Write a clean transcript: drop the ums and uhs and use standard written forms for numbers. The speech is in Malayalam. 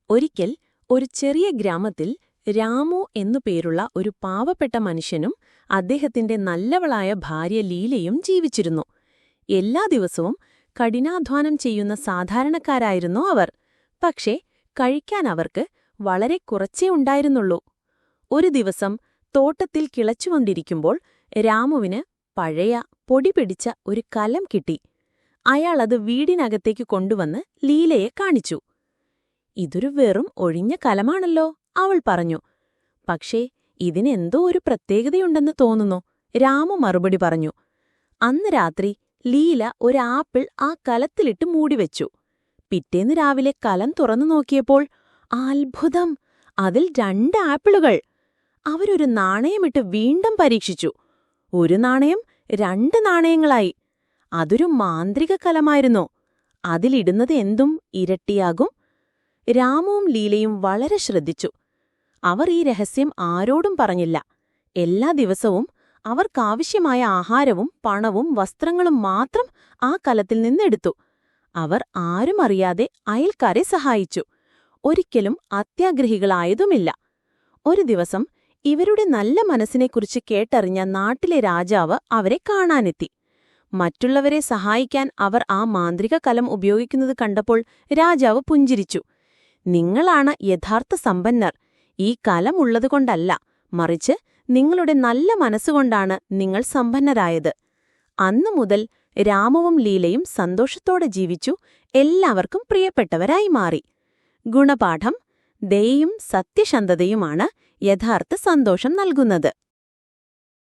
ഒരിക്കൽ ഒരു ചെറിയ ഗ്രാമത്തിൽ രാമു എന്നു പേരുള്ള ഒരു പാവപ്പെട്ട മനുഷ്യനും അദ്ദേഹത്തിന്റെ നല്ലവളായ ഭാര്യ ലീലയും ജീവിച്ചിരുന്നു. എല്ലാ ദിവസവും കഠിനാധ്വാനം ചെയ്യുന്ന സാധാരണക്കാരായിരുന്നു അവർ. പക്ഷേ കഴിക്കാൻ അവർക്ക് വളരെ കുറച്ചേ ഉണ്ടായിരുന്നുള്ളൂ. ഒരു ദിവസം തോട്ടത്തിൽ കിളച്ചുകൊണ്ടിരിക്കുമ്പോൾ രാമുവിന് പഴയ പൊടിപിടിച്ച ഒരു കലം കിട്ടി. അയാളത് വീടിനകത്തേക്ക് കൊണ്ടുവന്ന് ലീലയെ കാണിച്ചു. "ഇതൊരു വെറും ഒഴിഞ്ഞ കലമാണല്ലോ," അവൾ പറഞ്ഞു. "പക്ഷേ ഇതിനെന്തോ ഒരു പ്രത്യേകതയുണ്ടെന്ന് തോന്നുന്നു," രാമു മറുപടി പറഞ്ഞു. അന്ന് രാത്രി ലീല ഒരു ആപ്പിൾ ആ കലത്തിലിട്ട് മൂടിവെച്ചു. പിറ്റേന്ന് രാവിലെ കലം തുറന്നു നോക്കിയപ്പോൾ അത്ഭുതം! അതിൽ 2 ആപ്പിളുകൾ! അവരൊരു നാണയമിട്ട് വീണ്ടും പരീക്ഷിച്ചു. ഒരു നാണയം 2 നാണയങ്ങളായി. അതൊരു മാന്ത്രിക കലമായിരുന്നു. അതിലിടുന്നത് എന്തും ഇരട്ടിയാകും. രാമുവും ലീലയും വളരെ ശ്രദ്ധിച്ചു. അവർ ഈ രഹസ്യം ആരോടും പറഞ്ഞില്ല. എല്ലാ ദിവസവും അവർക്കാവശ്യമായ ആഹാരവും പണവും വസ്ത്രങ്ങളും മാത്രം ആ കലത്തിൽ നിന്നെടുത്തു. അവർ ആരും അറിയാതെ അയൽക്കാരെ സഹായിച്ചു. ഒരിക്കലും അത്യാഗ്രഹികളായതുമില്ല. ഒരു ദിവസം ഇവരുടെ നല്ല മനസ്സിനെക്കുറിച്ച് കേട്ടറിഞ്ഞ നാട്ടിലെ രാജാവ് അവരെ കാണാനെത്തി. മറ്റുള്ളവരെ സഹായിക്കാൻ അവർ ആ മാന്ത്രിക കലം ഉപയോഗിക്കുന്നത് കണ്ടപ്പോൾ രാജാവ് പുഞ്ചിരിച്ചു. "നിങ്ങളാണ് യഥാർത്ഥ സമ്പന്നർ. ഈ കലം ഉള്ളതുകൊണ്ടല്ല, മറിച്ച് നിങ്ങളുടെ നല്ല മനസ്സുകൊണ്ടാണ് നിങ്ങൾ സമ്പന്നരായത്." അന്നുമുതൽ രാമുവും ലീലയും സന്തോഷത്തോടെ ജീവിച്ചു. എല്ലാവർക്കും പ്രിയപ്പെട്ടവരായി മാറി. ഗുണപാഠം: ദയയും സത്യസന്ധതയുമാണ് യഥാർത്ഥ സന്തോഷം നൽകുന്നത്.